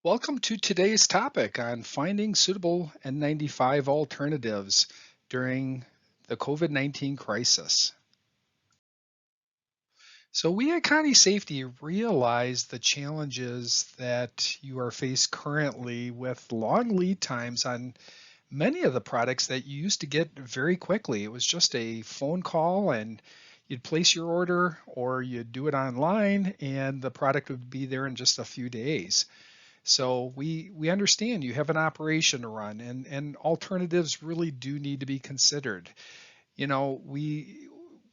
Welcome to today's topic on finding suitable N95 alternatives during the COVID-19 crisis. So we at Conney Safety realize the challenges that you are faced currently with long lead times on many of the products that you used to get very quickly. It was just a phone call and you'd place your order or you'd do it online and the product would be there in just a few days. So we understand you have an operation to run and alternatives really do need to be considered. We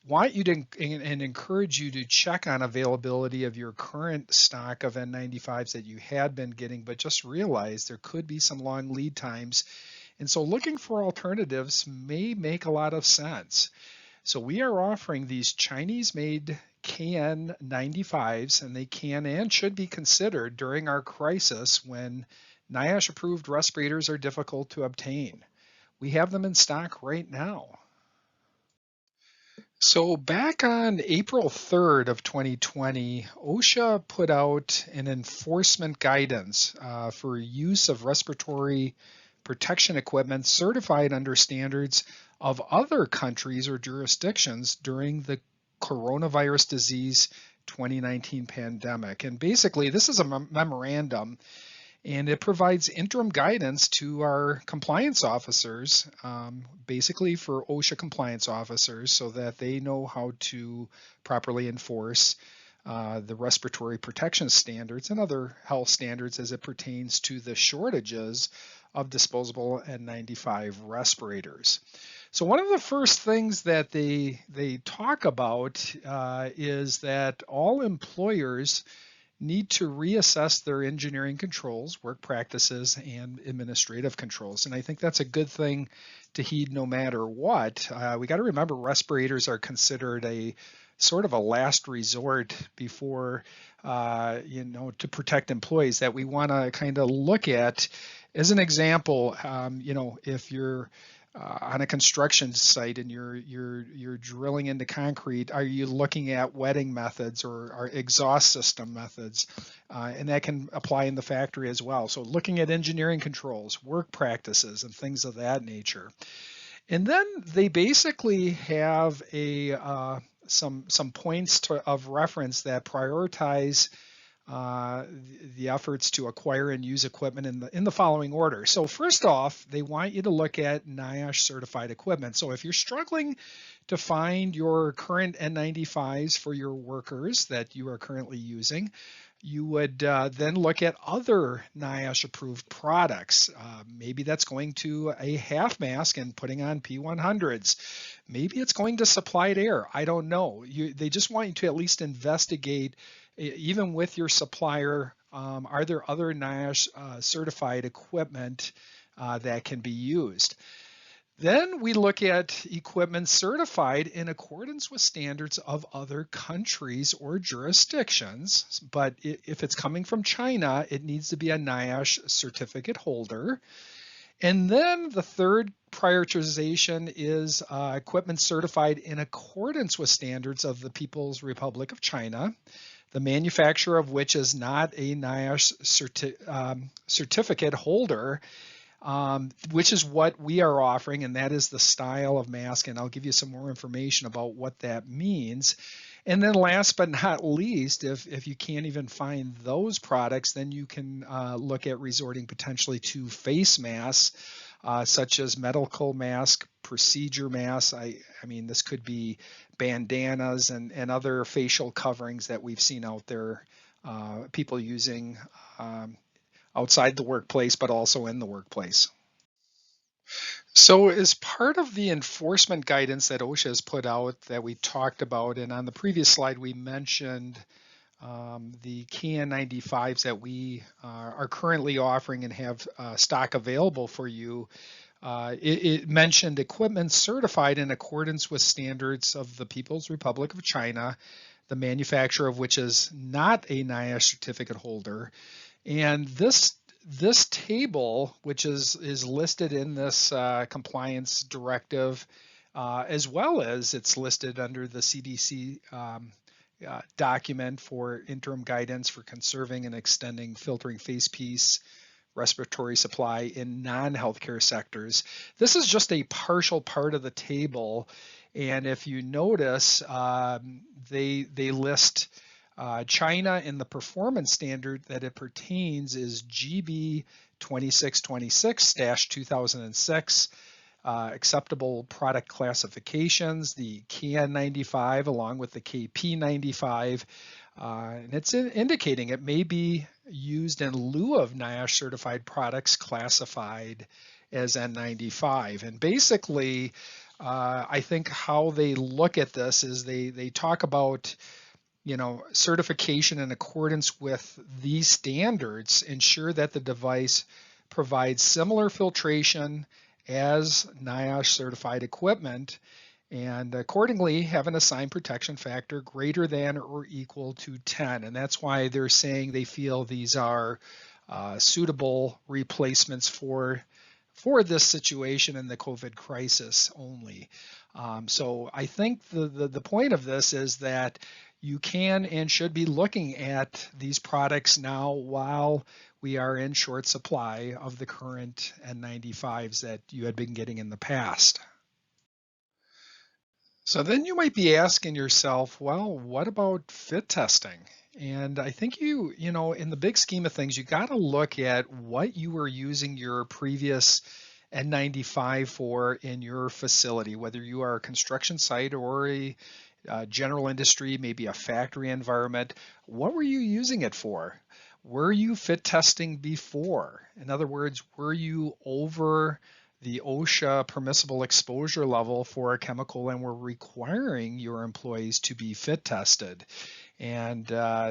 want you to and encourage you to check on availability of your current stock of N95s that you had been getting, but just realize there could be some long lead times. And so looking for alternatives may make a lot of sense. So we are offering these Chinese-made KN95s, and they can and should be considered during our crisis when NIOSH approved respirators are difficult to obtain. We have them in stock right now. So back on April 3rd of 2020, OSHA put out an enforcement guidance for use of respiratory protection equipment certified under standards of other countries or jurisdictions during the coronavirus disease 2019 pandemic. And basically, this is a memorandum, and it provides interim guidance to our compliance officers, basically for OSHA compliance officers, so that they know how to properly enforce the respiratory protection standards and other health standards as it pertains to the shortages of disposable N95 respirators. So one of the first things that they talk about is that all employers need to reassess their engineering controls, work practices, and administrative controls. And I think that's a good thing to heed no matter what. We got to remember respirators are considered a sort of a last resort before, to protect employees that we want to kind of look at. As an example, if you're on a construction site and you're drilling into concrete, are you looking at wetting methods or exhaust system methods? And that can apply in the factory as well. So looking at engineering controls, work practices, and things of that nature. And then they basically have some points of reference that prioritize the efforts to acquire and use equipment in the following order. So first off, they want you to look at NIOSH certified equipment. So if you're struggling to find your current N95s for your workers that you are currently using, you would then look at other NIOSH approved products. Maybe that's going to a half mask and putting on P100s. Maybe it's going to supplied air. I don't know. They just want you to at least investigate, even with your supplier, are there other NIOSH certified equipment that can be used? Then we look at equipment certified in accordance with standards of other countries or jurisdictions, but if it's coming from China, it needs to be a NIOSH certificate holder. And then the third prioritization is equipment certified in accordance with standards of the People's Republic of China, the manufacturer of which is not a NIOSH certificate holder, which is what we are offering, and that is the style of mask, and I'll give you some more information about what that means. And then last but not least, if you can't even find those products, then you can look at resorting potentially to face masks, such as medical mask, procedure masks. I mean, this could be bandanas and other facial coverings that we've seen out there, people using outside the workplace, but also in the workplace. So as part of the enforcement guidance that OSHA has put out that we talked about, and on the previous slide we mentioned the KN95s that we are currently offering and have stock available for you. It mentioned equipment certified in accordance with standards of the People's Republic of China, the manufacturer of which is not a NIOSH certificate holder. And this table, which is listed in this compliance directive, as well as it's listed under the CDC document for interim guidance for conserving and extending filtering face piece respiratory supply in non-healthcare sectors. This is just a partial part of the table, and if you notice, they list China in the performance standard that it pertains is GB 2626-2006. Acceptable product classifications, the KN95 along with the KP95, and it's indicating it may be used in lieu of NIOSH certified products classified as N95. And basically, I think how they look at this is they talk about, certification in accordance with these standards ensure that the device provides similar filtration as NIOSH certified equipment, and accordingly have an assigned protection factor greater than or equal to 10. And that's why they're saying they feel these are suitable replacements for this situation in the COVID crisis only. So I think the point of this is that you can and should be looking at these products now while we are in short supply of the current N95s that you had been getting in the past. So then you might be asking yourself, well, what about fit testing? And I think in the big scheme of things, you got to look at what you were using your previous N95 for in your facility, whether you are a construction site or a general industry, maybe a factory environment. What were you using it for? Were you fit testing before? In other words, were you over the OSHA permissible exposure level for a chemical and were requiring your employees to be fit tested? And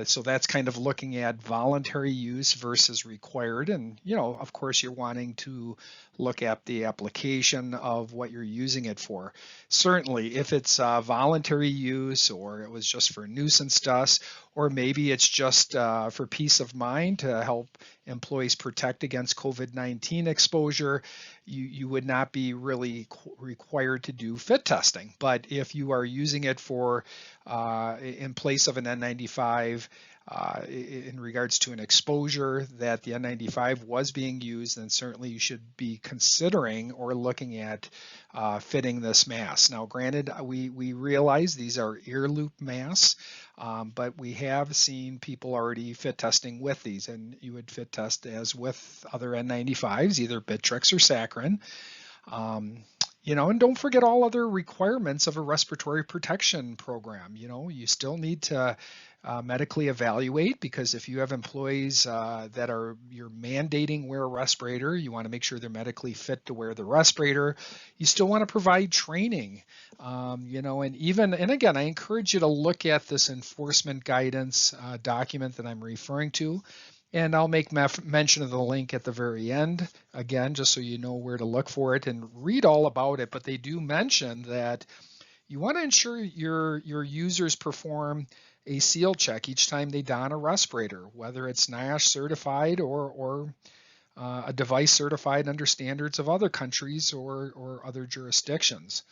so that's kind of looking at voluntary use versus required. And, of course, you're wanting to look at the application of what you're using it for. Certainly, if it's voluntary use or it was just for nuisance dust, or maybe it's just for peace of mind to help employees protect against COVID-19 exposure, you would not be really required to do fit testing. But if you are using it for in place of an N95 in regards to an exposure that the N95 was being used, then certainly you should be considering or looking at fitting this mask. Now, granted, we realize these are ear loop masks, but we have seen people already fit testing with these, and you would fit test as with other N95s, either Bittrex or Saccharin. And don't forget all other requirements of a respiratory protection program. You still need to medically evaluate, because if you have employees that you're mandating wear a respirator, you want to make sure they're medically fit to wear the respirator. You still want to provide training, and again, I encourage you to look at this enforcement guidance document that I'm referring to. And I'll make mention of the link at the very end, again, just so you know where to look for it and read all about it. But they do mention that you want to ensure your users perform a seal check each time they don a respirator, whether it's NIOSH certified or a device certified under standards of other countries or other jurisdictions.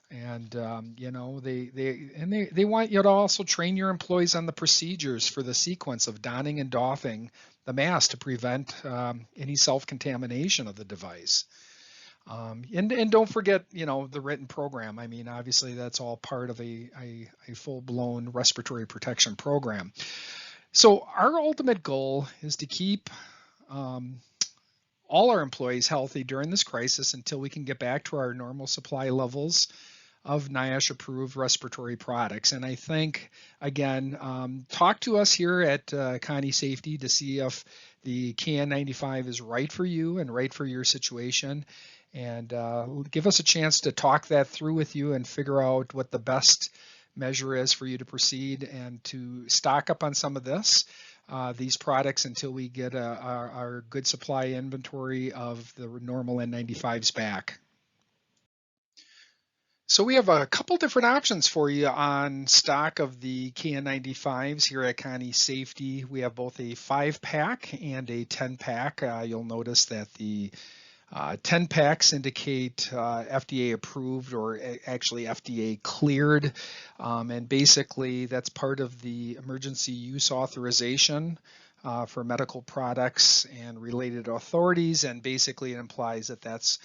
And they want you to also train your employees on the procedures for the sequence of donning and doffing the mask to prevent any self-contamination of the device. And don't forget, the written program. I mean, obviously that's all part of a full-blown respiratory protection program. So our ultimate goal is to keep all our employees healthy during this crisis until we can get back to our normal supply levels of NIOSH approved respiratory products. And I think, again, talk to us here at Conney Safety to see if the KN95 is right for you and right for your situation. And give us a chance to talk that through with you and figure out what the best measure is for you to proceed and to stock up on some of these products until we get our good supply inventory of the normal N95s back. So we have a couple different options for you on stock of the KN95s here at Conney Safety. We have both a 5-pack and a 10-pack. You'll notice that the 10 packs indicate FDA approved or actually FDA cleared. And basically that's part of the emergency use authorization for medical products and related authorities. And basically it implies that that's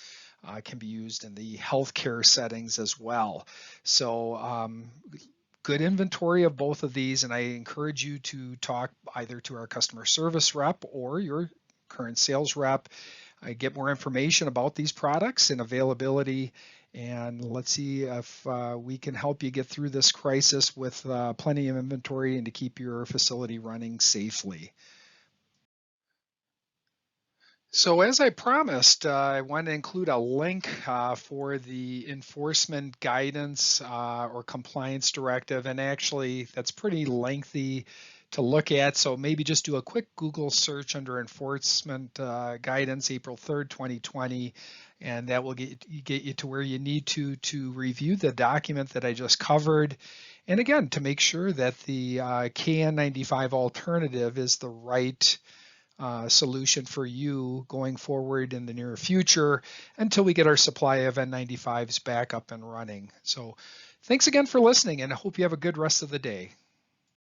can be used in the healthcare settings as well. So good inventory of both of these, and I encourage you to talk either to our customer service rep or your current sales rep. Get more information about these products and availability, and let's see if we can help you get through this crisis with plenty of inventory and to keep your facility running safely. So as I promised, I want to include a link for the enforcement guidance or compliance directive, and actually that's pretty lengthy to look at, so maybe just do a quick Google search under enforcement guidance April 3rd, 2020, and that will get you to where you need to review the document that I just covered. And again, to make sure that the KN95 alternative is the right solution for you going forward in the near future until we get our supply of N95s back up and running. So thanks again for listening, and I hope you have a good rest of the day.